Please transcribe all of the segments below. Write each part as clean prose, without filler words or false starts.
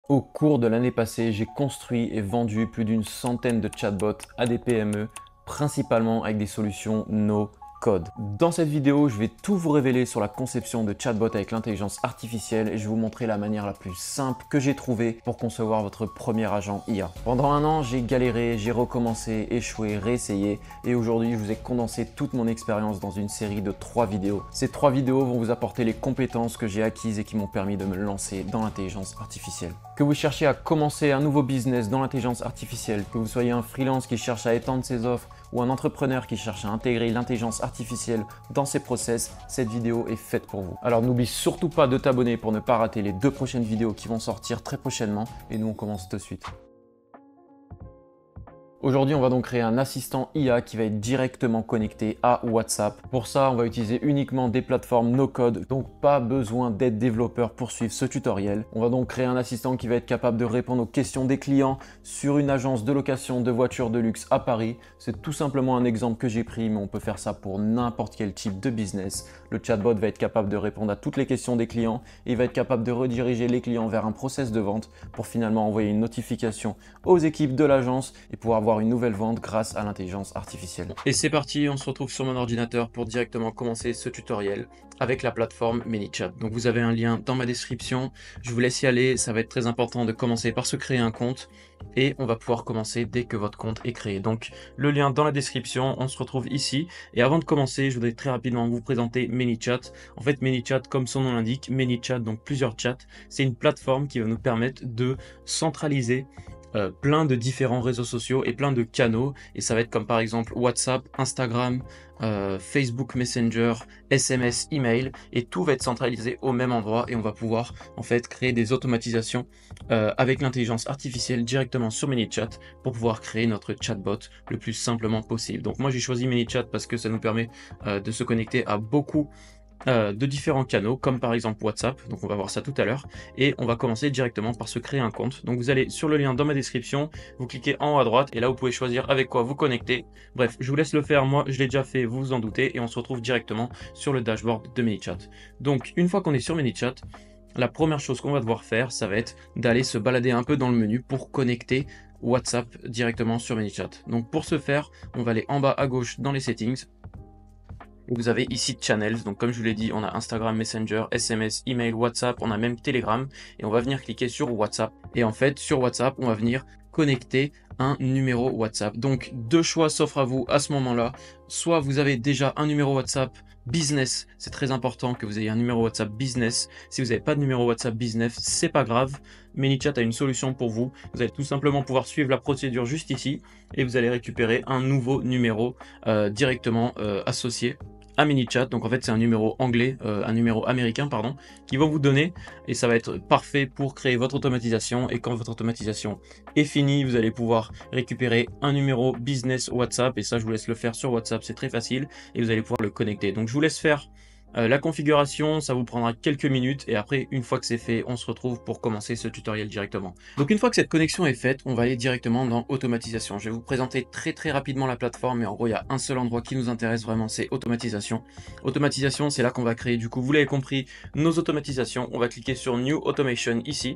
Au cours de l'année passée, j'ai construit et vendu plus d'une centaine de chatbots à des PME, principalement avec des solutions no code. Dans cette vidéo, je vais tout vous révéler sur la conception de chatbots avec l'intelligence artificielle et je vais vous montrer la manière la plus simple que j'ai trouvée pour concevoir votre premier agent IA. Pendant un an, j'ai galéré, j'ai recommencé, échoué, réessayé et aujourd'hui, je vous ai condensé toute mon expérience dans une série de 3 vidéos. Ces 3 vidéos vont vous apporter les compétences que j'ai acquises et qui m'ont permis de me lancer dans l'intelligence artificielle. Que vous cherchiez à commencer un nouveau business dans l'intelligence artificielle, que vous soyez un freelance qui cherche à étendre ses offres ou un entrepreneur qui cherche à intégrer l'intelligence artificielle dans ses process, cette vidéo est faite pour vous. Alors n'oublie surtout pas de t'abonner pour ne pas rater les 2 prochaines vidéos qui vont sortir très prochainement et nous on commence tout de suite. Aujourd'hui, on va donc créer un assistant IA qui va être directement connecté à WhatsApp. Pour ça, on va utiliser uniquement des plateformes no-code, donc pas besoin d'être développeur pour suivre ce tutoriel. On va donc créer un assistant qui va être capable de répondre aux questions des clients sur une agence de location de voitures de luxe à Paris. C'est tout simplement un exemple que j'ai pris, mais on peut faire ça pour n'importe quel type de business. Le chatbot va être capable de répondre à toutes les questions des clients et il va être capable de rediriger les clients vers un process de vente pour finalement envoyer une notification aux équipes de l'agence et pouvoir avoir une nouvelle vente grâce à l'intelligence artificielle. Et c'est parti, on se retrouve sur mon ordinateur pour directement commencer ce tutoriel avec la plateforme ManyChat. Donc vous avez un lien dans ma description, je vous laisse y aller, ça va être très important de commencer par se créer un compte et on va pouvoir commencer dès que votre compte est créé. Donc le lien dans la description, on se retrouve ici et avant de commencer, je voudrais très rapidement vous présenter ManyChat. En fait, ManyChat, comme son nom l'indique, ManyChat, donc plusieurs chats, c'est une plateforme qui va nous permettre de centraliser plein de différents réseaux sociaux et plein de canaux et ça va être comme par exemple WhatsApp, Instagram, Facebook Messenger, SMS, email et tout va être centralisé au même endroit et on va pouvoir en fait créer des automatisations avec l'intelligence artificielle directement sur ManyChat pour pouvoir créer notre chatbot le plus simplement possible. Donc moi j'ai choisi ManyChat parce que ça nous permet de se connecter à beaucoup de différents canaux, comme par exemple WhatsApp, donc on va voir ça tout à l'heure, et on va commencer directement par se créer un compte. Donc vous allez sur le lien dans ma description, vous cliquez en haut à droite, et là vous pouvez choisir avec quoi vous connecter. Bref, je vous laisse le faire, moi je l'ai déjà fait, vous vous en doutez, et on se retrouve directement sur le dashboard de ManyChat. Donc une fois qu'on est sur ManyChat, la première chose qu'on va devoir faire, ça va être d'aller se balader un peu dans le menu pour connecter WhatsApp directement sur ManyChat. Donc pour ce faire, on va aller en bas à gauche dans les settings, vous avez ici Channels, donc comme je vous l'ai dit, on a Instagram, Messenger, SMS, email, WhatsApp, on a même Telegram, et on va venir cliquer sur WhatsApp. Et en fait, sur WhatsApp, on va venir connecter un numéro WhatsApp. Donc, deux choix s'offrent à vous à ce moment-là. Soit vous avez déjà un numéro WhatsApp business, c'est très important que vous ayez un numéro WhatsApp business. Si vous n'avez pas de numéro WhatsApp business, c'est pas grave. ManyChat a une solution pour vous. Vous allez tout simplement pouvoir suivre la procédure juste ici, et vous allez récupérer un nouveau numéro directement associé à ManyChat. Donc en fait c'est un numéro anglais, un numéro américain pardon, qui vont vous donner et ça va être parfait pour créer votre automatisation et quand votre automatisation est finie, vous allez pouvoir récupérer un numéro business WhatsApp et ça je vous laisse le faire sur WhatsApp, c'est très facile et vous allez pouvoir le connecter. Donc je vous laisse faire la configuration, ça vous prendra quelques minutes et après une fois que c'est fait, on se retrouve pour commencer ce tutoriel directement. Donc une fois que cette connexion est faite, on va aller directement dans automatisation. Je vais vous présenter très rapidement la plateforme, mais en gros il y a un seul endroit qui nous intéresse vraiment, c'est automatisation. Automatisation, c'est là qu'on va créer, du coup vous l'avez compris, nos automatisations. On va cliquer sur New Automation ici.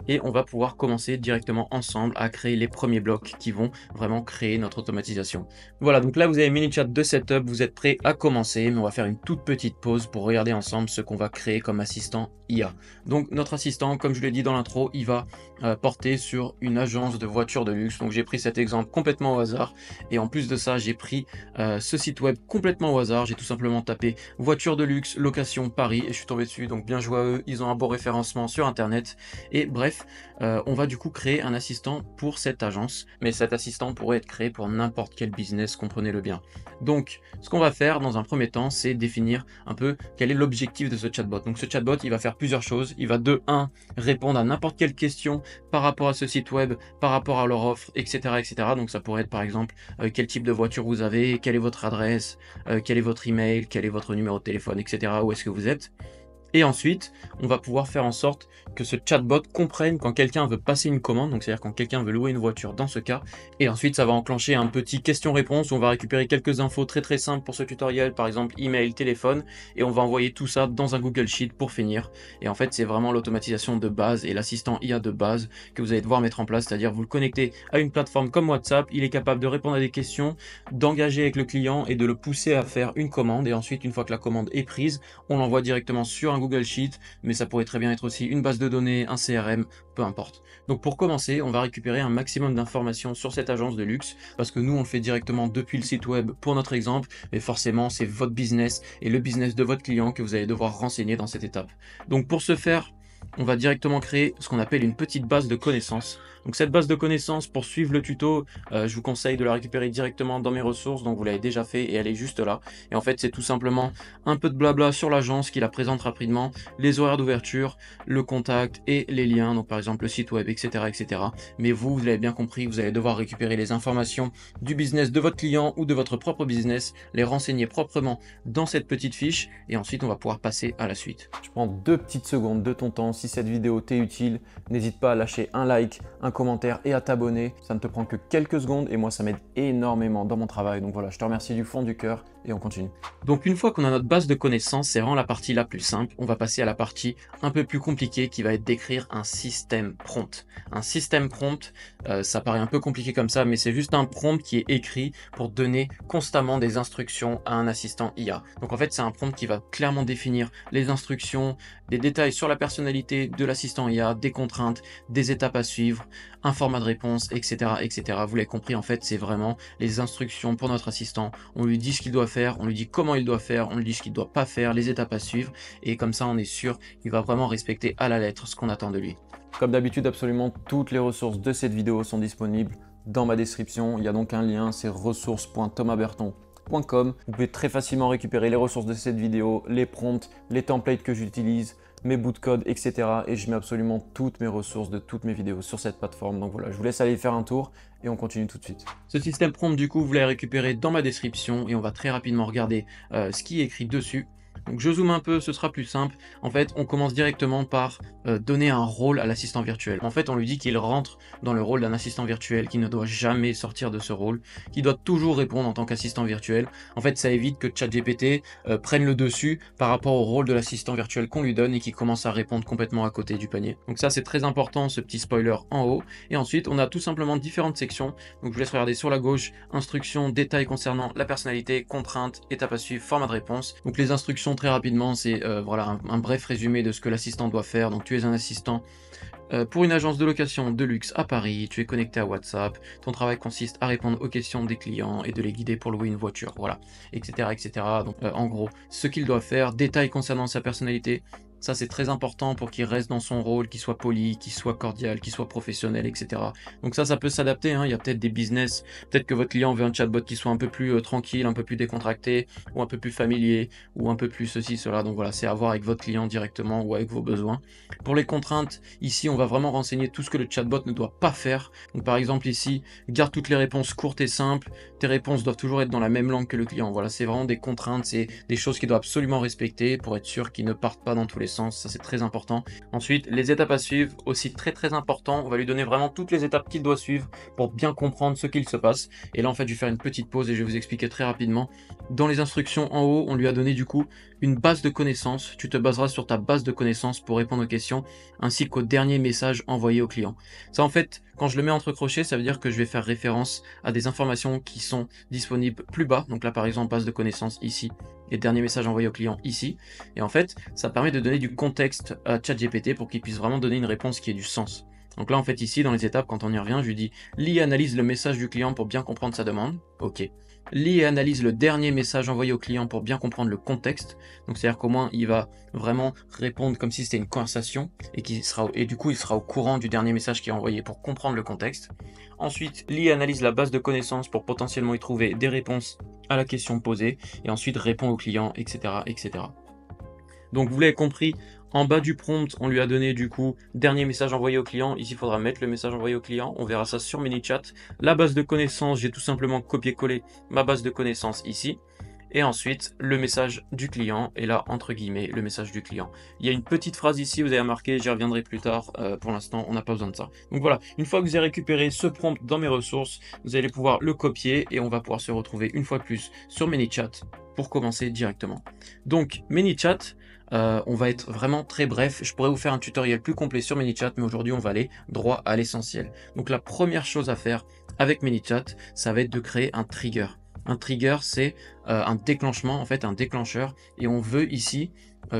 Et on va pouvoir commencer directement ensemble à créer les premiers blocs qui vont vraiment créer notre automatisation. Voilà, donc là vous avez ManyChat de setup, vous êtes prêts à commencer, mais on va faire une toute petite pause pour regarder ensemble ce qu'on va créer comme assistant IA. Donc notre assistant, comme je l'ai dit dans l'intro, il va porter sur une agence de voitures de luxe. Donc j'ai pris cet exemple complètement au hasard et en plus de ça j'ai pris ce site web complètement au hasard. J'ai tout simplement tapé voiture de luxe, location Paris et je suis tombé dessus, donc bien joué à eux, ils ont un bon référencement sur internet et bref, on va du coup créer un assistant pour cette agence, mais cet assistant pourrait être créé pour n'importe quel business, comprenez-le bien. Donc ce qu'on va faire dans un premier temps, c'est définir un peu quel est l'objectif de ce chatbot. Donc ce chatbot, il va faire plusieurs choses. Il va de 1 répondre à n'importe quelle question par rapport à ce site web, par rapport à leur offre, etc. etc. Donc ça pourrait être par exemple quel type de voiture vous avez, quelle est votre adresse, quel est votre email, quel est votre numéro de téléphone, etc. Où est-ce que vous êtes. Et ensuite, on va pouvoir faire en sorte que ce chatbot comprenne quand quelqu'un veut passer une commande, donc c'est-à-dire quand quelqu'un veut louer une voiture dans ce cas. Et ensuite, ça va enclencher un petit question-réponse où on va récupérer quelques infos très simples pour ce tutoriel, par exemple email, téléphone, et on va envoyer tout ça dans un Google Sheet pour finir. Et en fait, c'est vraiment l'automatisation de base et l'assistant IA de base que vous allez devoir mettre en place, c'est-à-dire vous le connectez à une plateforme comme WhatsApp, il est capable de répondre à des questions, d'engager avec le client et de le pousser à faire une commande. Et ensuite, une fois que la commande est prise, on l'envoie directement sur un Google Sheet, mais ça pourrait très bien être aussi une base de données, un CRM, peu importe. Donc pour commencer, on va récupérer un maximum d'informations sur cette agence de luxe, parce que nous on le fait directement depuis le site web pour notre exemple, mais forcément c'est votre business et le business de votre client que vous allez devoir renseigner dans cette étape. Donc pour ce faire, on va directement créer ce qu'on appelle une petite base de connaissances. Donc cette base de connaissances, pour suivre le tuto, je vous conseille de la récupérer directement dans mes ressources, donc vous l'avez déjà fait et elle est juste là. Et en fait c'est tout simplement un peu de blabla sur l'agence qui la présente rapidement, les horaires d'ouverture, le contact et les liens, donc par exemple le site web, etc. etc. Mais vous l'avez bien compris, vous allez devoir récupérer les informations du business de votre client ou de votre propre business, les renseigner proprement dans cette petite fiche et ensuite on va pouvoir passer à la suite. Je prends 2 petites secondes de ton temps. Si cette vidéo t'est utile, n'hésite pas à lâcher un like, un commentaire et à t'abonner. Ça ne te prend que quelques secondes et moi ça m'aide énormément dans mon travail. Donc voilà, je te remercie du fond du cœur et on continue. Donc une fois qu'on a notre base de connaissances, c'est vraiment la partie la plus simple. On va passer à la partie un peu plus compliquée qui va être d'écrire un système prompt. Un système prompt, ça paraît un peu compliqué comme ça, mais c'est juste un prompt qui est écrit pour donner constamment des instructions à un assistant IA. Donc en fait, c'est un prompt qui va clairement définir les instructions, des détails sur la personnalité de l'assistant IA, des contraintes, des étapes à suivre, un format de réponse, etc. etc. Vous l'avez compris, en fait, c'est vraiment les instructions pour notre assistant. On lui dit ce qu'il doit faire, on lui dit comment il doit faire, on lui dit ce qu'il ne doit pas faire, les étapes à suivre, et comme ça, on est sûr qu'il va vraiment respecter à la lettre ce qu'on attend de lui. Comme d'habitude, absolument toutes les ressources de cette vidéo sont disponibles dans ma description. Il y a donc un lien, c'est ressources.thomasberton.com. Vous pouvez très facilement récupérer les ressources de cette vidéo, les prompts, les templates que j'utilise, mes bouts de code, etc. Et je mets absolument toutes mes ressources de toutes mes vidéos sur cette plateforme. Donc voilà, je vous laisse aller faire un tour et on continue tout de suite. Ce système prompt, du coup, vous l'avez récupéré dans ma description et on va très rapidement regarder ce qui est écrit dessus. Donc je zoome un peu, ce sera plus simple. En fait, on commence directement par donner un rôle à l'assistant virtuel. En fait, on lui dit qu'il rentre dans le rôle d'un assistant virtuel, qu'il ne doit jamais sortir de ce rôle, qu'il doit toujours répondre en tant qu'assistant virtuel. En fait, ça évite que ChatGPT prenne le dessus par rapport au rôle de l'assistant virtuel qu'on lui donne et qu'il commence à répondre complètement à côté du panier. Donc ça, c'est très important, ce petit spoiler en haut. Et ensuite, on a tout simplement différentes sections. Donc je vous laisse regarder sur la gauche, instructions, détails concernant la personnalité, contraintes, étapes à suivre, format de réponse. Donc les instructions, très rapidement, c'est voilà un bref résumé de ce que l'assistant doit faire. Donc tu es un assistant pour une agence de location de luxe à Paris, tu es connecté à WhatsApp, ton travail consiste à répondre aux questions des clients et de les guider pour louer une voiture, voilà, etc. etc. Donc en gros, ce qu'il doit faire, détails concernant sa personnalité. Ça, c'est très important pour qu'il reste dans son rôle, qu'il soit poli, qu'il soit cordial, qu'il soit professionnel, etc. Donc ça peut s'adapter, hein. Il y a peut-être des business, peut-être que votre client veut un chatbot qui soit un peu plus tranquille, un peu plus décontracté, ou un peu plus familier, ou un peu plus ceci, cela. Donc voilà, c'est à voir avec votre client directement ou avec vos besoins. Pour les contraintes, ici, on va vraiment renseigner tout ce que le chatbot ne doit pas faire. Donc par exemple ici, garde toutes les réponses courtes et simples. Tes réponses doivent toujours être dans la même langue que le client. Voilà, c'est vraiment des contraintes, c'est des choses qu'il doit absolument respecter pour être sûr qu'ils ne partent pas dans tous les sens, ça c'est très important. Ensuite, les étapes à suivre, aussi très important, on va lui donner vraiment toutes les étapes qu'il doit suivre pour bien comprendre ce qu'il se passe. Et là en fait, je vais faire une petite pause et je vais vous expliquer très rapidement. Dans les instructions en haut, on lui a donné du coup une base de connaissances. Tu te baseras sur ta base de connaissances pour répondre aux questions, ainsi qu'au dernier message envoyé au client. Ça en fait, quand je le mets entre crochets, ça veut dire que je vais faire référence à des informations qui sont disponibles plus bas. Donc là par exemple, base de connaissances ici, et dernier message envoyé au client ici. Et en fait, ça permet de donner du contexte à ChatGPT pour qu'il puisse vraiment donner une réponse qui ait du sens. Donc là, en fait, ici, dans les étapes, quand on y revient, je lui dis « Lis et analyse le message du client pour bien comprendre sa demande. » Ok. « Lis et analyse le dernier message envoyé au client pour bien comprendre le contexte. » Donc c'est-à-dire qu'au moins, il va vraiment répondre comme si c'était une conversation et du coup, il sera au courant du dernier message qui est envoyé pour comprendre le contexte. Ensuite, lis et analyse la base de connaissances pour potentiellement y trouver des réponses à la question posée. Et ensuite, répond au client, etc. etc. Donc vous l'avez compris, en bas du prompt, on lui a donné du coup dernier message envoyé au client. Ici, il faudra mettre le message envoyé au client. On verra ça sur ManyChat. La base de connaissances, j'ai tout simplement copié-collé ma base de connaissances ici. et ensuite le message du client, et là entre guillemets le message du client. Il y a une petite phrase ici, vous avez remarqué, j'y reviendrai plus tard, pour l'instant on n'a pas besoin de ça. Donc voilà, une fois que vous avez récupéré ce prompt dans mes ressources, vous allez pouvoir le copier et on va pouvoir se retrouver une fois de plus sur ManyChat pour commencer directement. Donc ManyChat, on va être vraiment très bref, je pourrais vous faire un tutoriel plus complet sur ManyChat, mais aujourd'hui on va aller droit à l'essentiel. Donc la première chose à faire avec ManyChat, ça va être de créer un trigger. Un trigger, c'est un déclenchement, en fait un déclencheur, et on veut ici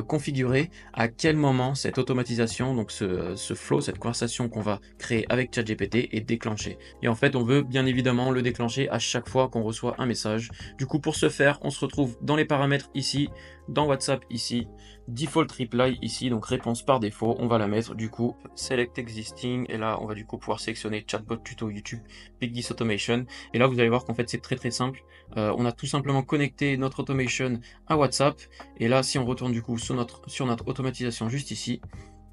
configurer à quel moment cette automatisation, donc ce flow, cette conversation qu'on va créer avec ChatGPT est déclenchée. Et en fait, on veut bien évidemment le déclencher à chaque fois qu'on reçoit un message. Du coup, pour ce faire, on se retrouve dans les paramètres ici, dans WhatsApp ici, default reply ici, donc réponse par défaut, on va la mettre du coup, select existing, et là on va du coup pouvoir sélectionner chatbot tuto YouTube, Big This Automation, et là vous allez voir qu'en fait c'est très simple, on a tout simplement connecté notre automation à WhatsApp, et là si on retourne du coup sur notre automatisation juste ici,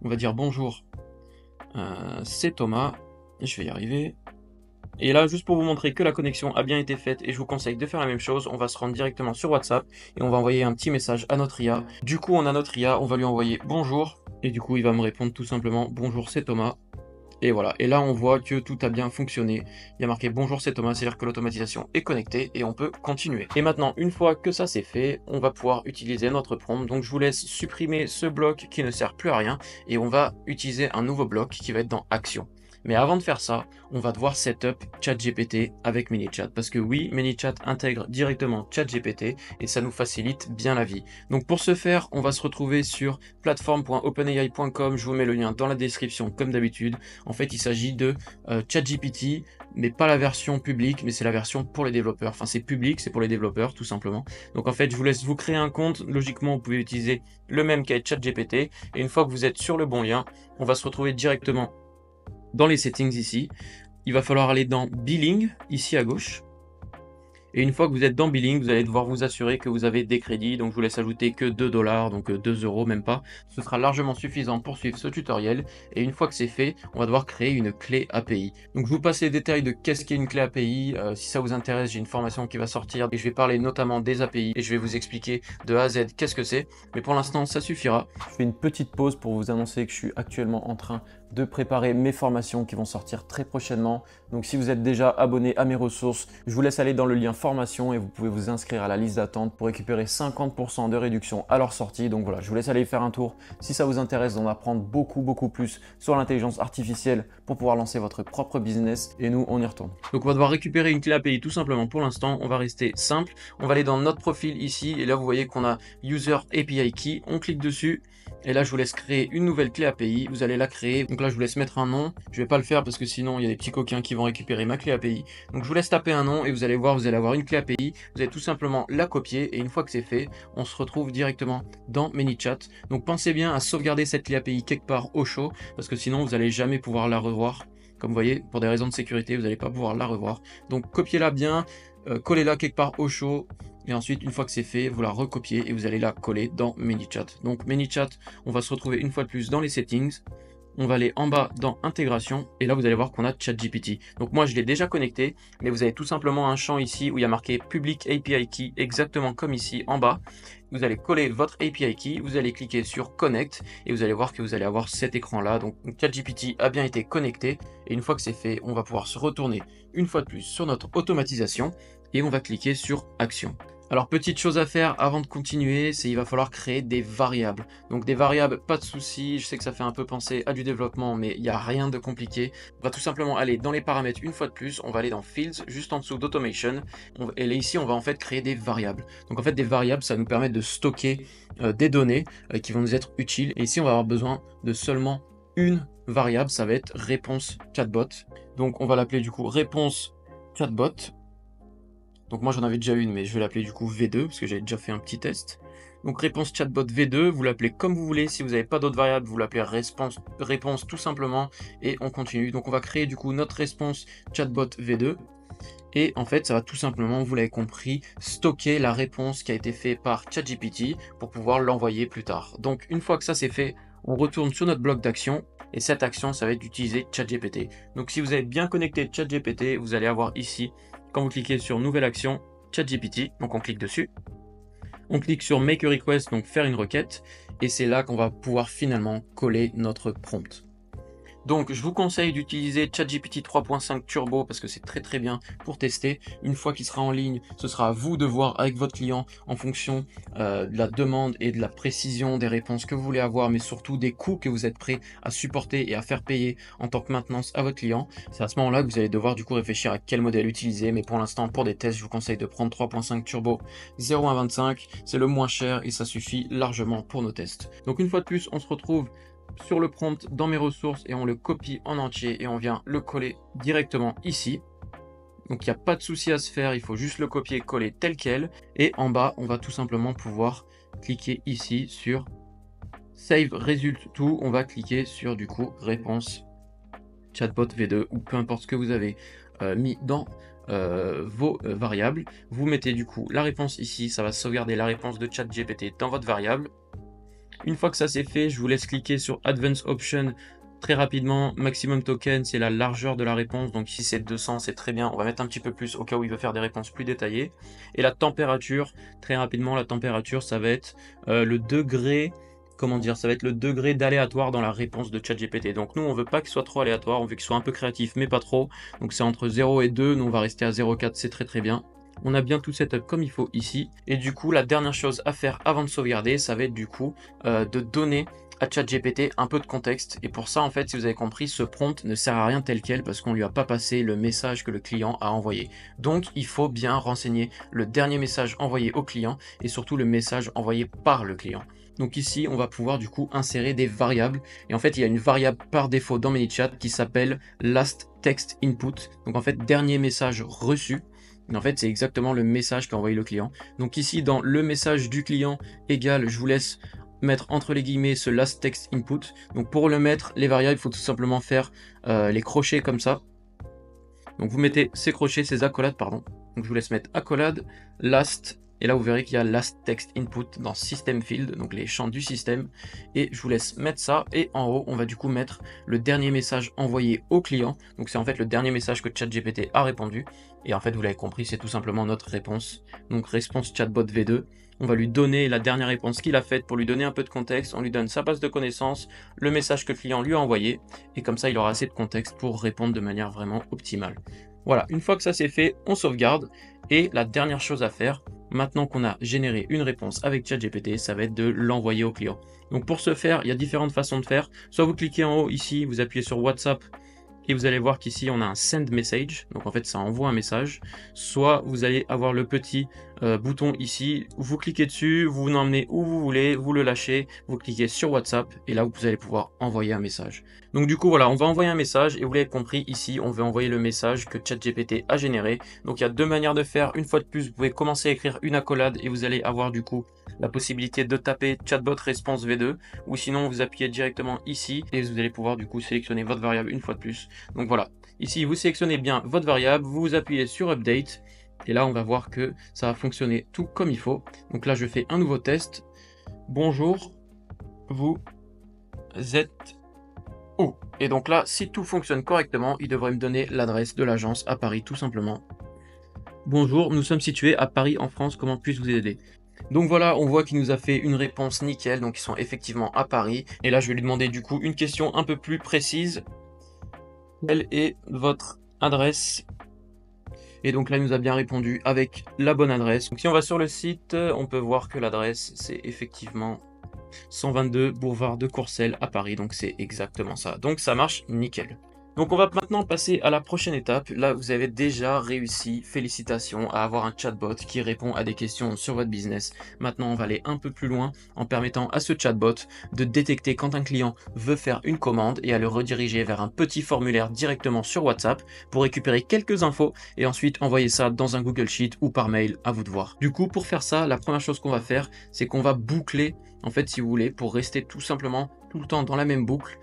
on va dire bonjour, c'est Thomas, je vais y arriver. Et là, juste pour vous montrer que la connexion a bien été faite et je vous conseille de faire la même chose, on va se rendre directement sur WhatsApp et on va envoyer un petit message à notre IA. Du coup, on a notre IA, on va lui envoyer bonjour et du coup, il va me répondre tout simplement bonjour, c'est Thomas. Et voilà, et là on voit que tout a bien fonctionné. Il y a marqué bonjour, c'est Thomas, c'est-à-dire que l'automatisation est connectée et on peut continuer. Et maintenant, une fois que ça c'est fait, on va pouvoir utiliser notre prompt. Donc je vous laisse supprimer ce bloc qui ne sert plus à rien et on va utiliser un nouveau bloc qui va être dans Action. Mais avant de faire ça, on va devoir setup ChatGPT avec ManyChat. Parce que oui, ManyChat intègre directement ChatGPT et ça nous facilite bien la vie. Donc pour ce faire, on va se retrouver sur platform.openai.com. Je vous mets le lien dans la description comme d'habitude. En fait, il s'agit de ChatGPT, mais pas la version publique, mais c'est la version pour les développeurs. Enfin, c'est public, c'est pour les développeurs, tout simplement. Donc en fait, je vous laisse vous créer un compte. Logiquement, vous pouvez utiliser le même qu'avec ChatGPT. Et une fois que vous êtes sur le bon lien, on va se retrouver directement dans les settings ici. Il va falloir aller dans Billing, ici à gauche. Et une fois que vous êtes dans Billing, vous allez devoir vous assurer que vous avez des crédits. Donc je vous laisse ajouter que 2 $, donc 2 € même pas. Ce sera largement suffisant pour suivre ce tutoriel. Et une fois que c'est fait, on va devoir créer une clé API. Donc je vous passe les détails de qu'est-ce qu'est une clé API. Si ça vous intéresse, j'ai une formation qui va sortir. Et je vais parler notamment des API. Et je vais vous expliquer de A à Z qu'est-ce que c'est. Mais pour l'instant, ça suffira. Je fais une petite pause pour vous annoncer que je suis actuellement en train de préparer mes formations qui vont sortir très prochainement. Donc si vous êtes déjà abonné à mes ressources, je vous laisse aller dans le lien formation et vous pouvez vous inscrire à la liste d'attente pour récupérer 50% de réduction à leur sortie. Donc voilà, je vous laisse aller faire un tour si ça vous intéresse d'en apprendre beaucoup plus sur l'intelligence artificielle pour pouvoir lancer votre propre business. Et nous, on y retourne. Donc on va devoir récupérer une clé API tout simplement. Pour l'instant, on va rester simple. On va aller dans notre profil ici et là vous voyez qu'on a User API Key. On clique dessus. Et là, je vous laisse créer une nouvelle clé API. Vous allez la créer. Donc là, je vous laisse mettre un nom. Je vais pas le faire parce que sinon, il y a des petits coquins qui vont récupérer ma clé API. Donc je vous laisse taper un nom et vous allez voir, vous allez avoir une clé API. Vous allez tout simplement la copier. Et une fois que c'est fait, on se retrouve directement dans ManyChat. Donc pensez bien à sauvegarder cette clé API quelque part au chaud parce que sinon, vous n'allez jamais pouvoir la revoir. Comme vous voyez, pour des raisons de sécurité, vous n'allez pas pouvoir la revoir. Donc copiez-la bien, collez-la quelque part au chaud. Et ensuite, une fois que c'est fait, vous la recopiez et vous allez la coller dans ManyChat. Donc ManyChat, on va se retrouver une fois de plus dans les settings. On va aller en bas dans intégration et là vous allez voir qu'on a ChatGPT. Donc moi je l'ai déjà connecté, mais vous avez tout simplement un champ ici où il y a marqué Public API Key, exactement comme ici en bas. Vous allez coller votre API Key, vous allez cliquer sur Connect et vous allez voir que vous allez avoir cet écran là. Donc ChatGPT a bien été connecté et une fois que c'est fait, on va pouvoir se retourner une fois de plus sur notre automatisation et on va cliquer sur Action. Alors petite chose à faire avant de continuer, c'est il va falloir créer des variables. Donc des variables, pas de souci, je sais que ça fait un peu penser à du développement, mais il n'y a rien de compliqué. On va tout simplement aller dans les paramètres une fois de plus, on va aller dans Fields, juste en dessous d'Automation, et là ici on va en fait créer des variables. Donc en fait des variables, ça nous permet de stocker des données qui vont nous être utiles, et ici on va avoir besoin de seulement une variable, ça va être réponse chatbot. Donc on va l'appeler du coup réponse chatbot. Donc moi j'en avais déjà une, mais je vais l'appeler du coup V2, parce que j'avais déjà fait un petit test. Donc réponse chatbot V2, vous l'appelez comme vous voulez, si vous n'avez pas d'autres variables, vous l'appelez réponse tout simplement, et on continue. Donc on va créer du coup notre réponse chatbot V2, et en fait ça va tout simplement, vous l'avez compris, stocker la réponse qui a été faite par ChatGPT pour pouvoir l'envoyer plus tard. Donc une fois que ça c'est fait, on retourne sur notre bloc d'action, et cette action ça va être d'utiliser ChatGPT. Donc si vous avez bien connecté ChatGPT, vous allez avoir ici, quand vous cliquez sur nouvelle action, ChatGPT, donc on clique dessus. On clique sur Make a Request, donc faire une requête, et c'est là qu'on va pouvoir finalement coller notre prompt. Donc je vous conseille d'utiliser ChatGPT 3.5 Turbo parce que c'est très bien pour tester. Une fois qu'il sera en ligne, ce sera à vous de voir avec votre client en fonction de la demande et de la précision des réponses que vous voulez avoir, mais surtout des coûts que vous êtes prêt à supporter et à faire payer en tant que maintenance à votre client. C'est à ce moment-là que vous allez devoir du coup réfléchir à quel modèle utiliser, mais pour l'instant pour des tests, je vous conseille de prendre 3.5 Turbo 0.25, c'est le moins cher et ça suffit largement pour nos tests. Donc une fois de plus, on se retrouve sur le prompt dans mes ressources et on le copie en entier et on vient le coller directement ici. Donc il n'y a pas de souci à se faire, il faut juste le copier-coller tel quel. Et en bas, on va tout simplement pouvoir cliquer ici sur Save Result To. On va cliquer sur du coup réponse chatbot V2 ou peu importe ce que vous avez mis dans vos variables. Vous mettez du coup la réponse ici, ça va sauvegarder la réponse de ChatGPT dans votre variable. Une fois que ça c'est fait, je vous laisse cliquer sur Advanced Option très rapidement. Maximum token, c'est la largeur de la réponse. Donc ici c'est 200, c'est très bien. On va mettre un petit peu plus au cas où il veut faire des réponses plus détaillées. Et la température, très rapidement, la température, ça va être le degré, comment dire, ça va être le degré d'aléatoire dans la réponse de ChatGPT. Donc nous, on veut pas qu'il soit trop aléatoire, on veut qu'il soit un peu créatif, mais pas trop. Donc c'est entre 0 et 2, nous on va rester à 0,4, c'est très bien. On a bien tout setup comme il faut ici. Et du coup, la dernière chose à faire avant de sauvegarder, ça va être du coup de donner à ChatGPT un peu de contexte. Et pour ça, en fait, si vous avez compris, ce prompt ne sert à rien tel quel parce qu'on lui a pas passé le message que le client a envoyé. Donc, il faut bien renseigner le dernier message envoyé au client et surtout le message envoyé par le client. Donc ici, on va pouvoir du coup insérer des variables. Et en fait, il y a une variable par défaut dans ManyChat qui s'appelle Last Text Input. Donc en fait, dernier message reçu. En fait, c'est exactement le message qu'a envoyé le client. Donc ici, dans le message du client égal, je vous laisse mettre entre les guillemets ce last text input. Donc pour le mettre, les variables, il faut tout simplement faire les crochets comme ça. Donc vous mettez ces crochets, ces accolades, pardon. Donc je vous laisse mettre accolade, last, et là vous verrez qu'il y a last text input dans system field, donc les champs du système. Et je vous laisse mettre ça, et en haut, on va du coup mettre le dernier message envoyé au client. Donc c'est en fait le dernier message que ChatGPT a répondu. Et en fait, vous l'avez compris, c'est tout simplement notre réponse. Donc réponse chatbot V2. On va lui donner la dernière réponse qu'il a faite pour lui donner un peu de contexte. On lui donne sa base de connaissances, le message que le client lui a envoyé. Et comme ça, il aura assez de contexte pour répondre de manière vraiment optimale. Voilà, une fois que ça c'est fait, on sauvegarde. Et la dernière chose à faire, maintenant qu'on a généré une réponse avec ChatGPT, ça va être de l'envoyer au client. Donc pour ce faire, il y a différentes façons de faire. Soit vous cliquez en haut ici, vous appuyez sur WhatsApp, et vous allez voir qu'ici on a un send message, donc en fait ça envoie un message. Soit vous allez avoir le petit bouton ici, vous cliquez dessus, vous l'emmenez où vous voulez, vous le lâchez, vous cliquez sur WhatsApp et là vous allez pouvoir envoyer un message. Donc du coup voilà, on va envoyer un message et vous l'avez compris ici, on veut envoyer le message que ChatGPT a généré. Donc il y a deux manières de faire. Une fois de plus, vous pouvez commencer à écrire une accolade et vous allez avoir du coup la possibilité de taper chatbot response V2, ou sinon vous appuyez directement ici et vous allez pouvoir du coup sélectionner votre variable une fois de plus. Donc voilà, ici vous sélectionnez bien votre variable, vous appuyez sur update et là on va voir que ça va fonctionner tout comme il faut. Donc là je fais un nouveau test. Bonjour, vous êtes où? Et donc là, si tout fonctionne correctement, il devrait me donner l'adresse de l'agence à Paris tout simplement. Bonjour, nous sommes situés à Paris en France, comment puis-je vous aider? Donc voilà, on voit qu'il nous a fait une réponse nickel, donc ils sont effectivement à Paris. Et là, je vais lui demander du coup une question un peu plus précise. Quelle est votre adresse? Et donc là, il nous a bien répondu avec la bonne adresse. Donc si on va sur le site, on peut voir que l'adresse, c'est effectivement 122 boulevard de Courcelles à Paris. Donc c'est exactement ça. Donc ça marche nickel. Donc on va maintenant passer à la prochaine étape. Là, vous avez déjà réussi, félicitations, à avoir un chatbot qui répond à des questions sur votre business. Maintenant, on va aller un peu plus loin en permettant à ce chatbot de détecter quand un client veut faire une commande et à le rediriger vers un petit formulaire directement sur WhatsApp pour récupérer quelques infos et ensuite envoyer ça dans un Google Sheet ou par mail, à vous de voir. Du coup, pour faire ça, la première chose qu'on va faire, c'est qu'on va boucler, en fait, si vous voulez, pour rester tout simplement tout le temps dans la même boucle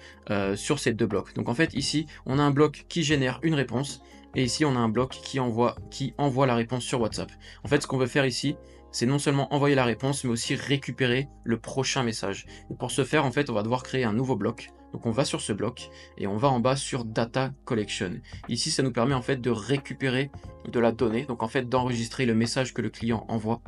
sur ces deux blocs. Donc en fait ici on a un bloc qui génère une réponse et ici on a un bloc qui envoie la réponse sur WhatsApp. En fait ce qu'on veut faire ici, c'est non seulement envoyer la réponse mais aussi récupérer le prochain message. Et pour ce faire en fait on va devoir créer un nouveau bloc Donc on va sur ce bloc et on va en bas sur Data Collection. Ici, ça nous permet en fait de récupérer de la donnée, donc en fait d'enregistrer le message que le client envoie.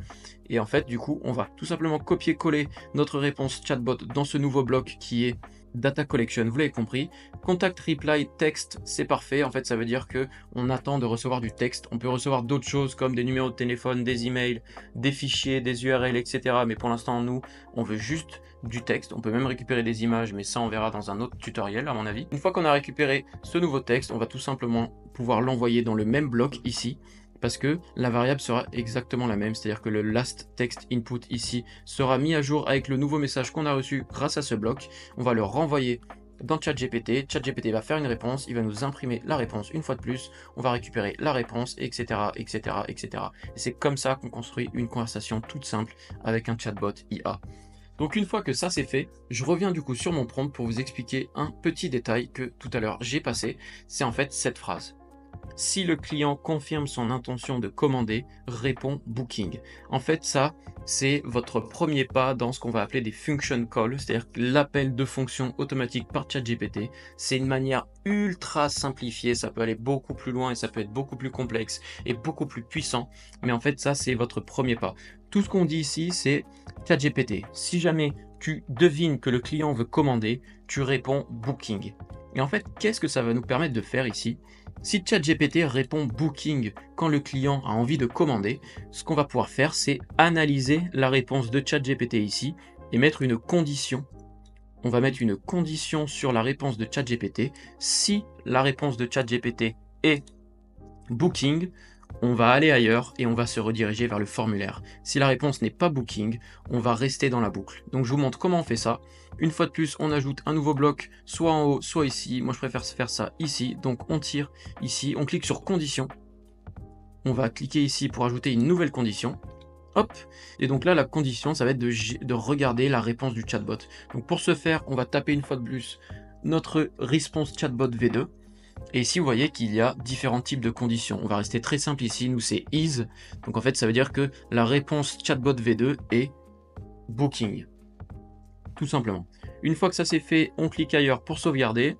Et en fait, du coup, on va tout simplement copier-coller notre réponse chatbot dans ce nouveau bloc qui est Data Collection, vous l'avez compris. Contact Reply Text, c'est parfait. En fait, ça veut dire que on attend de recevoir du texte. On peut recevoir d'autres choses comme des numéros de téléphone, des emails, des fichiers, des URL, etc. Mais pour l'instant, nous, on veut juste du texte. On peut même récupérer des images, mais ça, on verra dans un autre tutoriel, à mon avis. Une fois qu'on a récupéré ce nouveau texte, on va tout simplement pouvoir l'envoyer dans le même bloc ici, parce que la variable sera exactement la même, c'est-à-dire que le last text input ici sera mis à jour avec le nouveau message qu'on a reçu grâce à ce bloc. On va le renvoyer dans ChatGPT, ChatGPT va faire une réponse, il va nous imprimer la réponse une fois de plus, on va récupérer la réponse, etc. etc. etc. Et c'est comme ça qu'on construit une conversation toute simple avec un chatbot IA. Donc une fois que ça c'est fait, je reviens du coup sur mon prompt pour vous expliquer un petit détail que tout à l'heure j'ai passé, c'est en fait cette phrase. Si le client confirme son intention de commander, répond Booking. En fait, ça, c'est votre premier pas dans ce qu'on va appeler des function calls, c'est-à-dire l'appel de fonction automatique par ChatGPT. C'est une manière ultra simplifiée, ça peut aller beaucoup plus loin et ça peut être beaucoup plus complexe et beaucoup plus puissant. Mais en fait, ça, c'est votre premier pas. Tout ce qu'on dit ici, c'est ChatGPT. Si jamais tu devines que le client veut commander, tu réponds Booking. Et en fait, qu'est-ce que ça va nous permettre de faire ici ? Si ChatGPT répond Booking quand le client a envie de commander, ce qu'on va pouvoir faire, c'est analyser la réponse de ChatGPT ici et mettre une condition. On va mettre une condition sur la réponse de ChatGPT. Si la réponse de ChatGPT est Booking, on va aller ailleurs et on va se rediriger vers le formulaire. Si la réponse n'est pas Booking, on va rester dans la boucle. Donc je vous montre comment on fait ça. Une fois de plus, on ajoute un nouveau bloc, soit en haut, soit ici. Moi, je préfère faire ça ici. Donc on tire ici, on clique sur condition. On va cliquer ici pour ajouter une nouvelle condition. Hop, et donc là, la condition, ça va être de regarder la réponse du chatbot. Donc pour ce faire, on va taper une fois de plus notre response chatbot V2. Et ici, vous voyez qu'il y a différents types de conditions. On va rester très simple ici. Nous, c'est is. Donc, en fait, ça veut dire que la réponse chatbot V2 est Booking. Tout simplement. Une fois que ça c'est fait, on clique ailleurs pour sauvegarder.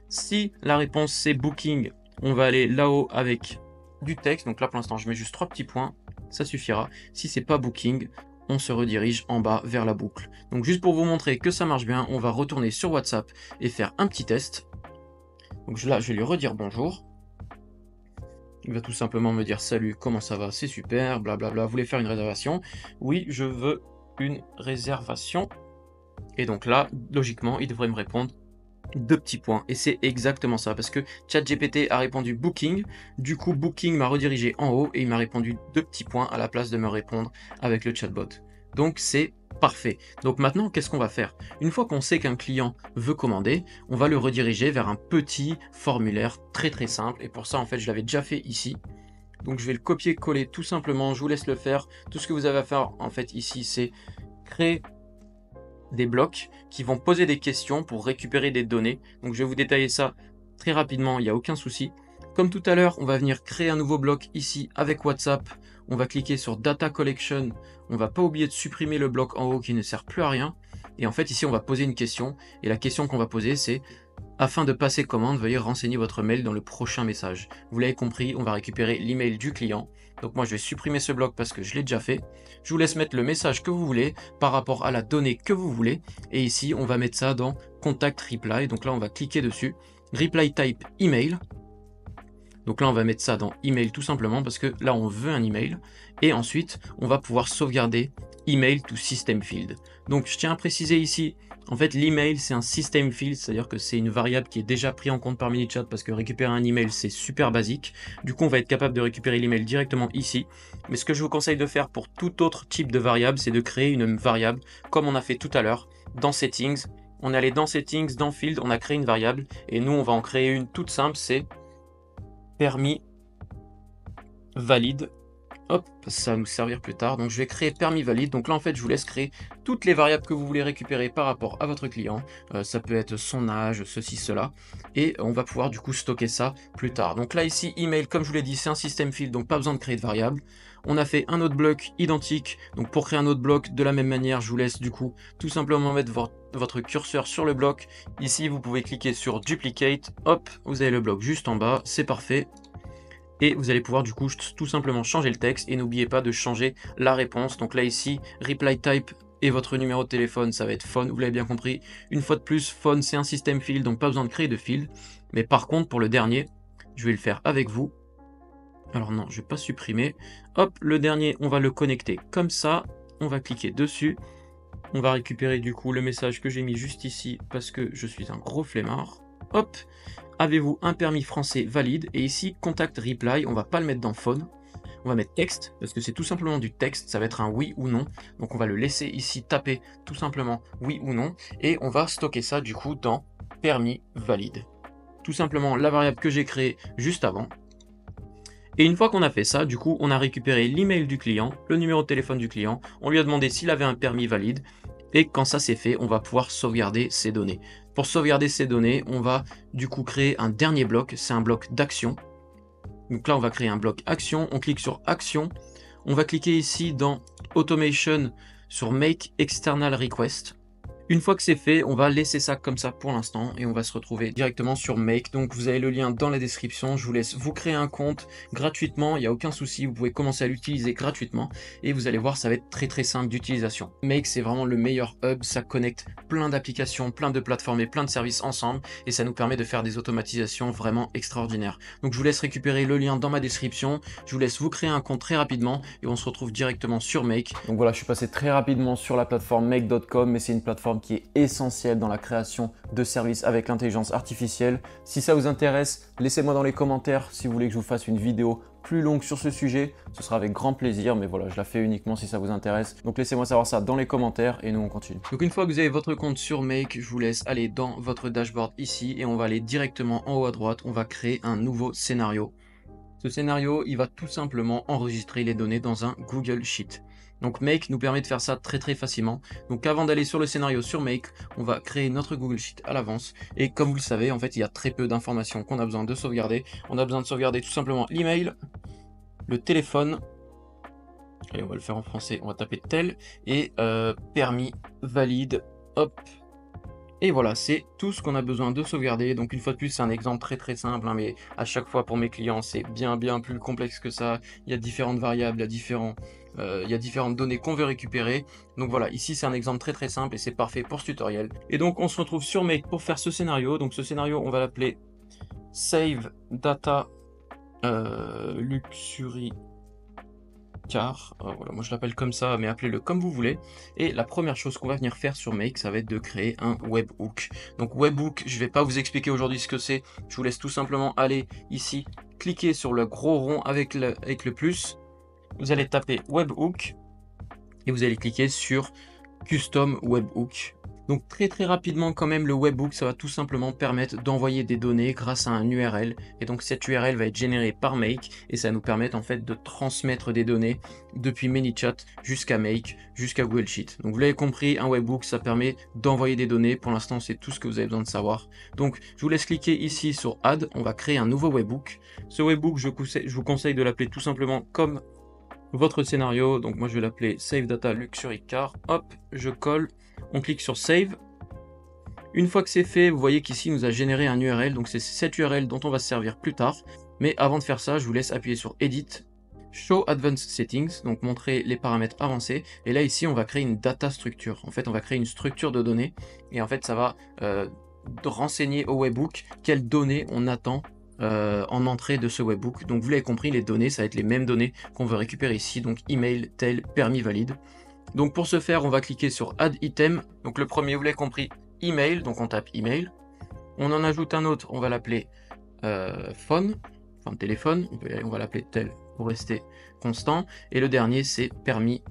Si la réponse c'est Booking, on va aller là-haut avec du texte. Donc là, pour l'instant, je mets juste 3 petits points. Ça suffira. Si c'est pas Booking, on se redirige en bas vers la boucle. Donc, juste pour vous montrer que ça marche bien, on va retourner sur WhatsApp et faire un petit test. Donc là, je vais lui redire bonjour. Il va tout simplement me dire salut, comment ça va, c'est super, blablabla. Vous voulez faire une réservation? Oui, je veux une réservation. Et donc là, logiquement, il devrait me répondre 2 petits points. Et c'est exactement ça, parce que ChatGPT a répondu Booking. Du coup, Booking m'a redirigé en haut et il m'a répondu 2 petits points à la place de me répondre avec le chatbot. Donc c'est parfait. Donc maintenant, qu'est-ce qu'on va faire? Une fois qu'on sait qu'un client veut commander, on va le rediriger vers un petit formulaire très très simple. Et pour ça, en fait, je l'avais déjà fait ici. Donc je vais le copier-coller tout simplement. Je vous laisse le faire. Tout ce que vous avez à faire, en fait, ici, c'est créer des blocs qui vont poser des questions pour récupérer des données. Donc je vais vous détailler ça très rapidement, il n'y a aucun souci. Comme tout à l'heure, on va venir créer un nouveau bloc ici avec WhatsApp. On va cliquer sur Data Collection. On va pas oublier de supprimer le bloc en haut qui ne sert plus à rien. Et en fait, ici, on va poser une question. Et la question qu'on va poser, c'est afin de passer commande, veuillez renseigner votre mail dans le prochain message. Vous l'avez compris, on va récupérer l'email du client. Donc moi, je vais supprimer ce bloc parce que je l'ai déjà fait. Je vous laisse mettre le message que vous voulez par rapport à la donnée que vous voulez. Et ici, on va mettre ça dans Contact Reply. Donc là, on va cliquer dessus. Reply type email. Donc là, on va mettre ça dans email tout simplement parce que là, on veut un email. Et ensuite, on va pouvoir sauvegarder email to system field. Donc, je tiens à préciser ici, en fait, l'email, c'est un system field, c'est-à-dire que c'est une variable qui est déjà prise en compte par ManyChat parce que récupérer un email, c'est super basique. Du coup, on va être capable de récupérer l'email directement ici. Mais ce que je vous conseille de faire pour tout autre type de variable, c'est de créer une variable comme on a fait tout à l'heure dans Settings. On est allé dans Settings, dans Field, on a créé une variable et nous, on va en créer une toute simple, c'est permis valide. Hop, ça va nous servir plus tard. Donc je vais créer permis valide. Donc là en fait je vous laisse créer toutes les variables que vous voulez récupérer par rapport à votre client. Ça peut être son âge, ceci, cela. Et on va pouvoir du coup stocker ça plus tard. Donc là ici email, comme je vous l'ai dit, c'est un system field, donc pas besoin de créer de variable. On a fait un autre bloc identique. Donc pour créer un autre bloc de la même manière, je vous laisse du coup tout simplement mettre votre votre curseur sur le bloc. Ici, vous pouvez cliquer sur Duplicate. Hop, vous avez le bloc juste en bas. C'est parfait. Et vous allez pouvoir du coup tout simplement changer le texte. Et n'oubliez pas de changer la réponse. Donc là, ici, Reply Type et votre numéro de téléphone, ça va être phone. Vous l'avez bien compris. Une fois de plus, phone, c'est un système field. Donc pas besoin de créer de field. Mais par contre, pour le dernier, je vais le faire avec vous. Alors non, je vais pas supprimer. Hop, le dernier, on va le connecter comme ça. On va cliquer dessus. On va récupérer du coup le message que j'ai mis juste ici parce que je suis un gros flemmard. Hop, avez-vous un permis français valide? Et ici, contact reply, on va pas le mettre dans phone. On va mettre texte parce que c'est tout simplement du texte. Ça va être un oui ou non. Donc on va le laisser ici taper tout simplement oui ou non. Et on va stocker ça du coup dans permis valide. Tout simplement la variable que j'ai créée juste avant. Et une fois qu'on a fait ça, du coup, on a récupéré l'email du client, le numéro de téléphone du client, on lui a demandé s'il avait un permis valide, et quand ça c'est fait, on va pouvoir sauvegarder ces données. Pour sauvegarder ces données, on va du coup créer un dernier bloc, c'est un bloc d'action. Donc là, on va créer un bloc action, on clique sur action, on va cliquer ici dans Automation sur Make External Request. Une fois que c'est fait, on va laisser ça comme ça pour l'instant et on va se retrouver directement sur Make. Donc vous avez le lien dans la description, je vous laisse vous créer un compte gratuitement, il n'y a aucun souci, vous pouvez commencer à l'utiliser gratuitement et vous allez voir, ça va être très simple d'utilisation. Make, c'est vraiment le meilleur hub, ça connecte plein d'applications, plein de plateformes et plein de services ensemble et ça nous permet de faire des automatisations vraiment extraordinaires. Donc je vous laisse récupérer le lien dans ma description, je vous laisse vous créer un compte très rapidement et on se retrouve directement sur Make. Donc voilà, je suis passé très rapidement sur la plateforme make.com, mais c'est une plateforme qui est essentielle dans la création de services avec l'intelligence artificielle. Si ça vous intéresse, laissez-moi dans les commentaires si vous voulez que je vous fasse une vidéo plus longue sur ce sujet. Ce sera avec grand plaisir, mais voilà, je la fais uniquement si ça vous intéresse. Donc laissez-moi savoir ça dans les commentaires et nous on continue. Donc une fois que vous avez votre compte sur Make, je vous laisse aller dans votre dashboard ici et on va aller directement en haut à droite. On va créer un nouveau scénario. Ce scénario, il va tout simplement enregistrer les données dans un Google Sheet. Donc Make nous permet de faire ça très facilement. Donc avant d'aller sur le scénario sur Make, on va créer notre Google Sheet à l'avance. Et comme vous le savez, en fait, il y a très peu d'informations qu'on a besoin de sauvegarder. On a besoin de sauvegarder tout simplement l'email, le téléphone. Allez, on va le faire en français, on va taper tel. Et permis, valide, hop. Et voilà, c'est tout ce qu'on a besoin de sauvegarder. Donc une fois de plus, c'est un exemple très simple, hein, mais à chaque fois pour mes clients, c'est bien plus complexe que ça. Il y a différentes variables, il y a différentes données qu'on veut récupérer. Donc voilà, ici c'est un exemple très simple et c'est parfait pour ce tutoriel. Et donc on se retrouve sur Make pour faire ce scénario. Donc ce scénario, on va l'appeler Save Data Luxury Car, voilà, moi je l'appelle comme ça, mais appelez-le comme vous voulez. Et la première chose qu'on va venir faire sur Make, ça va être de créer un webhook. Donc webhook, je vais pas vous expliquer aujourd'hui ce que c'est, je vous laisse tout simplement aller ici, cliquer sur le gros rond avec le plus, vous allez taper webhook et vous allez cliquer sur Custom Webhook. Donc très rapidement quand même, le webhook, ça va tout simplement permettre d'envoyer des données grâce à un URL. Et donc cette URL va être générée par Make et ça va nous permettre en fait de transmettre des données depuis ManyChat jusqu'à Make, jusqu'à Google Sheet. Donc vous l'avez compris, un webhook, ça permet d'envoyer des données. Pour l'instant, c'est tout ce que vous avez besoin de savoir. Donc je vous laisse cliquer ici sur Add. On va créer un nouveau webhook. Ce webhook, je vous conseille de l'appeler tout simplement comme votre scénario. Donc moi je vais l'appeler Save Data Luxury Car. Hop, je colle. On clique sur Save. Une fois que c'est fait, vous voyez qu'ici il nous a généré un URL, donc c'est cette URL dont on va se servir plus tard. Mais avant de faire ça, je vous laisse appuyer sur Edit, Show Advanced Settings, donc montrer les paramètres avancés. Et là ici, on va créer une data structure. En fait, on va créer une structure de données. Et en fait, ça va renseigner au webhook quelles données on attend en entrée de ce webhook. Donc vous l'avez compris, les données, ça va être les mêmes données qu'on veut récupérer ici. Donc email, tel, permis valide. Donc pour ce faire, on va cliquer sur Add Item. Donc le premier, vous l'avez compris, email. Donc on tape email. On en ajoute un autre, on va l'appeler phone, enfin téléphone. On va l'appeler tel pour rester constant. Et le dernier, c'est permis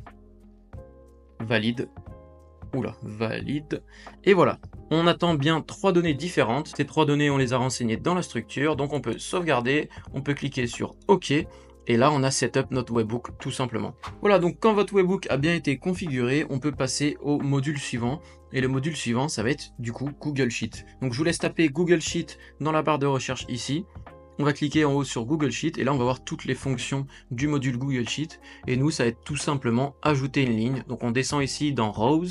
valide. Oula, valide. Et voilà, on attend bien 3 données différentes. Ces 3 données, on les a renseignées dans la structure. Donc on peut sauvegarder, on peut cliquer sur OK. Et là, on a setup notre webhook tout simplement. Voilà, donc quand votre webhook a bien été configuré, on peut passer au module suivant. Et le module suivant, ça va être du coup Google Sheet. Donc je vous laisse taper Google Sheet dans la barre de recherche ici. on va cliquer en haut sur Google Sheet et là on va voir toutes les fonctions du module Google Sheet et nous ça va être tout simplement ajouter une ligne. Donc on descend ici dans Rows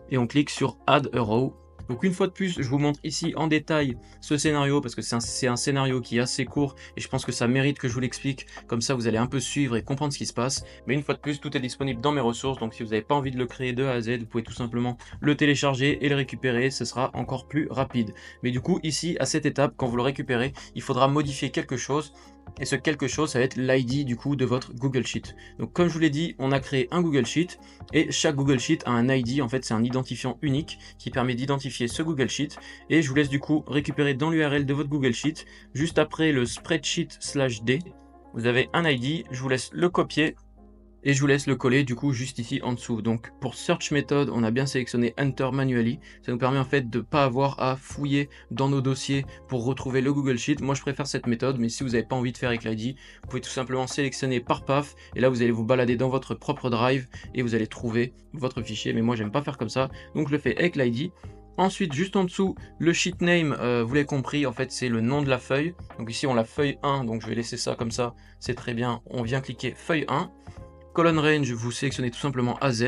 et on clique sur Add a Row. Donc une fois de plus, je vous montre ici en détail ce scénario parce que c'est un scénario qui est assez court et je pense que ça mérite que je vous l'explique. Comme ça, vous allez un peu suivre et comprendre ce qui se passe. Mais une fois de plus, tout est disponible dans mes ressources. Donc si vous n'avez pas envie de le créer de A à Z, vous pouvez tout simplement le télécharger et le récupérer. Ce sera encore plus rapide. Mais du coup, ici, à cette étape, quand vous le récupérez, il faudra modifier quelque chose. Et ce quelque chose, ça va être l'ID du coup de votre Google Sheet. Donc comme je vous l'ai dit, on a créé un Google Sheet et chaque Google Sheet a un ID. En fait, c'est un identifiant unique qui permet d'identifier ce Google Sheet. Et je vous laisse du coup récupérer dans l'URL de votre Google Sheet, juste après le spreadsheet/d, vous avez un ID, je vous laisse le copier et je vous laisse le coller du coup juste ici en dessous. Donc pour Search Method, on a bien sélectionné Enter Manually. Ça nous permet en fait de ne pas avoir à fouiller dans nos dossiers pour retrouver le Google Sheet. Moi je préfère cette méthode, mais si vous n'avez pas envie de faire avec l'ID, vous pouvez tout simplement sélectionner par PAF et là vous allez vous balader dans votre propre drive et vous allez trouver votre fichier. Mais moi j'aime pas faire comme ça, donc je le fais avec l'ID. Ensuite, juste en dessous, le sheet name, vous l'avez compris, en fait c'est le nom de la feuille. Donc ici on a feuille 1, donc je vais laisser ça comme ça, c'est très bien. On vient cliquer feuille 1. Column range, vous sélectionnez tout simplement AZ.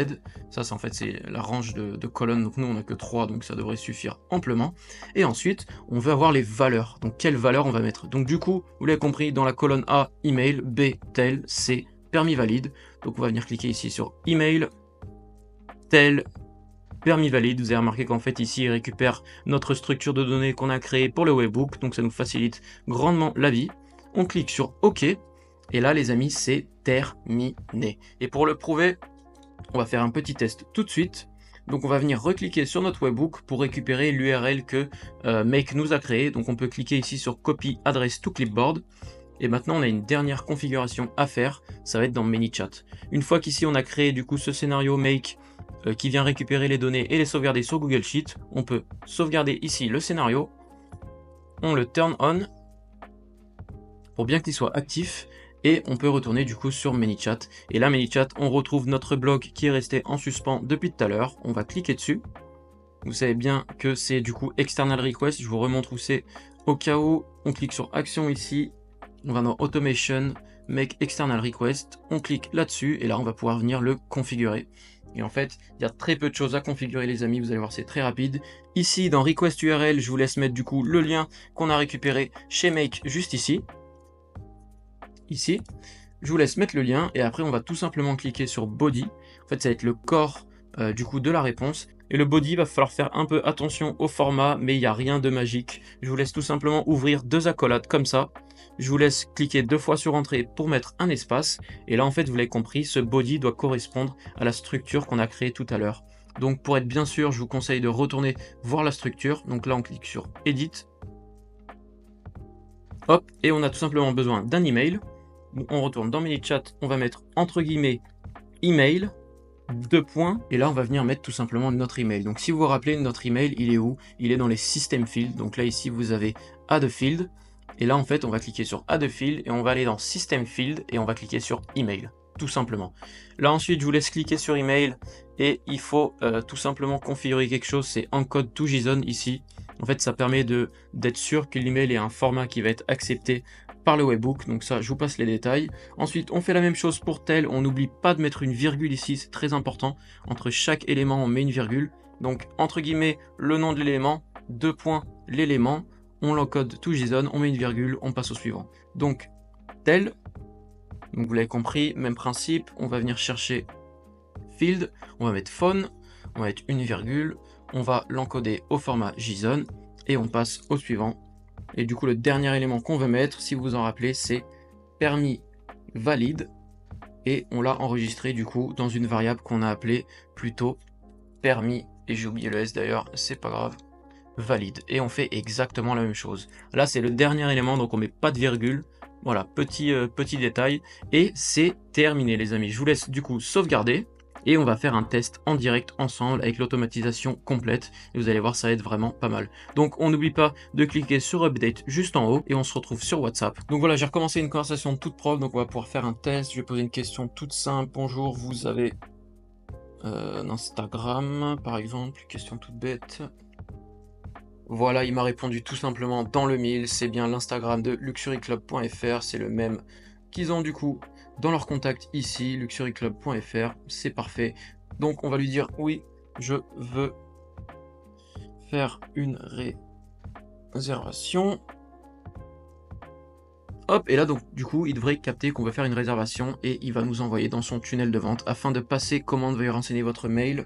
Ça, c'est en fait c'est la range de colonnes. Donc nous, on n'a que 3, donc ça devrait suffire amplement. Et ensuite, on veut avoir les valeurs. Donc quelles valeurs on va mettre? Donc du coup, vous l'avez compris, dans la colonne A, email, B, tel, C, permis valide. Donc on va venir cliquer ici sur email, tel, permis valide. Vous avez remarqué qu'en fait ici, il récupère notre structure de données qu'on a créée pour le webbook. Donc ça nous facilite grandement la vie. On clique sur OK. Et là, les amis, c'est terminé. Et pour le prouver, on va faire un petit test tout de suite. Donc, on va venir recliquer sur notre webbook pour récupérer l'URL que Make nous a créé. Donc, on peut cliquer ici sur Copy Address to Clipboard. Et maintenant, on a une dernière configuration à faire. Ça va être dans ManyChat. Une fois qu'ici, on a créé du coup ce scénario Make qui vient récupérer les données et les sauvegarder sur Google Sheet, on peut sauvegarder ici le scénario. On le turn on pour bien qu'il soit actif. Et on peut retourner du coup sur ManyChat. Et là, ManyChat, on retrouve notre blog qui est resté en suspens depuis tout à l'heure. On va cliquer dessus. Vous savez bien que c'est du coup External Request. Je vous remontre où c'est. Au cas où, on clique sur Action ici. On va dans Automation, Make External Request. On clique là-dessus et là, on va pouvoir venir le configurer. Et en fait, il y a très peu de choses à configurer les amis, vous allez voir, c'est très rapide. Ici, dans Request URL, je vous laisse mettre du coup le lien qu'on a récupéré chez Make juste ici. Ici, je vous laisse mettre le lien et après on va tout simplement cliquer sur Body. En fait, ça va être le corps du coup de la réponse. Et le body, va falloir faire un peu attention au format, mais il n'y a rien de magique. Je vous laisse tout simplement ouvrir deux accolades comme ça. Je vous laisse cliquer 2 fois sur Entrée pour mettre un espace. Et là, en fait, vous l'avez compris, ce body doit correspondre à la structure qu'on a créée tout à l'heure. Donc pour être bien sûr, je vous conseille de retourner voir la structure. Donc là, on clique sur Edit. Hop, et on a tout simplement besoin d'un email. On retourne dans ManyChat, on va mettre entre guillemets email, 2 points, et là on va venir mettre tout simplement notre email. Donc si vous vous rappelez, notre email, il est où? Il est dans les System Fields. Donc là ici vous avez Add a Field, et là en fait on va cliquer sur Add a Field, et on va aller dans System Field, et on va cliquer sur email, tout simplement. Là ensuite je vous laisse cliquer sur email, et il faut tout simplement configurer quelque chose, c'est Encode to JSON ici. En fait ça permet d'être sûr que l'email est un format qui va être accepté par le webbook, donc ça je vous passe les détails. Ensuite on fait la même chose pour tel, on n'oublie pas de mettre une virgule ici, c'est très important, entre chaque élément on met une virgule, donc entre guillemets le nom de l'élément, 2 points l'élément, on l'encode to JSON, on met une virgule, on passe au suivant. Donc tel, donc vous l'avez compris, même principe, on va venir chercher field, on va mettre phone, on va mettre une virgule, on va l'encoder au format JSON, et on passe au suivant. Et du coup, le dernier élément qu'on veut mettre, si vous vous en rappelez, c'est permis valide. Et on l'a enregistré du coup dans une variable qu'on a appelée plutôt permis. Et j'ai oublié le S d'ailleurs, c'est pas grave. Valide. Et on fait exactement la même chose. Là, c'est le dernier élément, donc on met pas de virgule. Voilà, petit détail. Et c'est terminé, les amis. Je vous laisse du coup sauvegarder. Et on va faire un test en direct ensemble avec l'automatisation complète. Et vous allez voir, ça va être vraiment pas mal. Donc on n'oublie pas de cliquer sur Update juste en haut et on se retrouve sur WhatsApp. Donc voilà, j'ai recommencé une conversation toute propre, donc on va pouvoir faire un test. Je vais poser une question toute simple. Bonjour, vous avez un Instagram, par exemple, question toute bête. Voilà, il m'a répondu tout simplement dans le mail. C'est bien l'Instagram de luxuryclub.fr. C'est le même qu'ils ont du coup dans leur contact ici, luxuryclub.fr. C'est parfait. Donc on va lui dire oui, je veux faire une réservation. Hop, et là donc du coup il devrait capter qu'on veut faire une réservation et il va nous envoyer dans son tunnel de vente. Afin de passer commande, veuillez renseigner votre mail.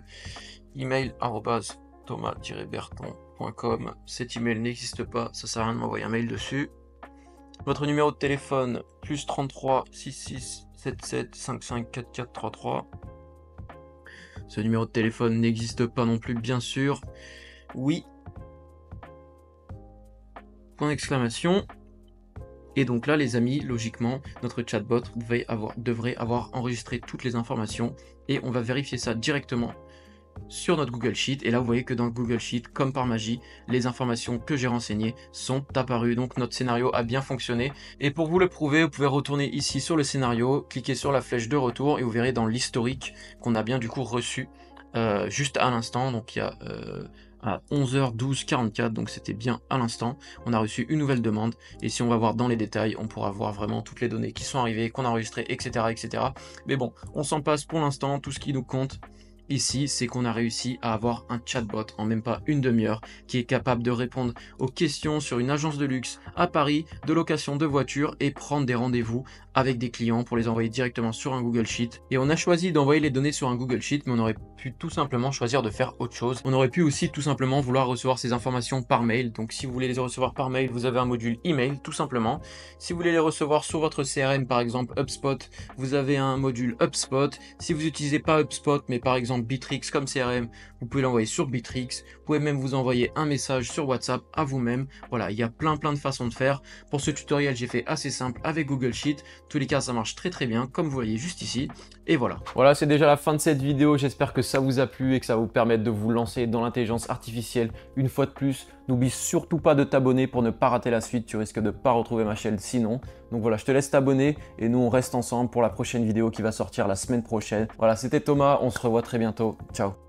Email @thomas-berton.com. Cet email n'existe pas, ça sert à rien de m'envoyer un mail dessus. Votre numéro de téléphone plus 33 66 77 55 44 33. Ce numéro de téléphone n'existe pas non plus, bien sûr. Oui. Point d'exclamation. Et donc là, les amis, logiquement, notre chatbot devrait avoir enregistré toutes les informations et on va vérifier ça directement sur notre Google Sheet. Et là, vous voyez que dans le Google Sheet, comme par magie, les informations que j'ai renseignées sont apparues. Donc notre scénario a bien fonctionné. Et pour vous le prouver, vous pouvez retourner ici sur le scénario, cliquer sur la flèche de retour et vous verrez dans l'historique qu'on a bien du coup reçu juste à l'instant. Donc il y a à 11h12:44, donc c'était bien à l'instant, on a reçu une nouvelle demande, et si on va voir dans les détails, on pourra voir vraiment toutes les données qui sont arrivées, qu'on a enregistrées, etc., etc. Mais bon, on s'en passe pour l'instant, tout ce qui nous compte ici, c'est qu'on a réussi à avoir un chatbot en même pas une demi-heure qui est capable de répondre aux questions sur une agence de luxe à Paris, de location de voitures et prendre des rendez-vous avec des clients pour les envoyer directement sur un Google Sheet. Et on a choisi d'envoyer les données sur un Google Sheet, mais on aurait pu tout simplement choisir de faire autre chose. On aurait pu aussi tout simplement vouloir recevoir ces informations par mail. Donc si vous voulez les recevoir par mail, vous avez un module email tout simplement. Si vous voulez les recevoir sur votre CRM, par exemple HubSpot, vous avez un module HubSpot. Si vous n'utilisez pas HubSpot, mais par exemple Bitrix comme CRM, vous pouvez l'envoyer sur Bitrix. Vous pouvez même vous envoyer un message sur WhatsApp à vous-même. Voilà, il y a plein de façons de faire. Pour ce tutoriel, j'ai fait assez simple avec Google Sheet. En tous les cas, ça marche très bien, comme vous voyez juste ici. Et voilà. Voilà, c'est déjà la fin de cette vidéo. J'espère que ça vous a plu et que ça va vous permettre de vous lancer dans l'intelligence artificielle une fois de plus. N'oublie surtout pas de t'abonner pour ne pas rater la suite. Tu risques de ne pas retrouver ma chaîne sinon. Donc voilà, je te laisse t'abonner et nous on reste ensemble pour la prochaine vidéo qui va sortir la semaine prochaine. Voilà, c'était Thomas. On se revoit très bientôt. Ciao.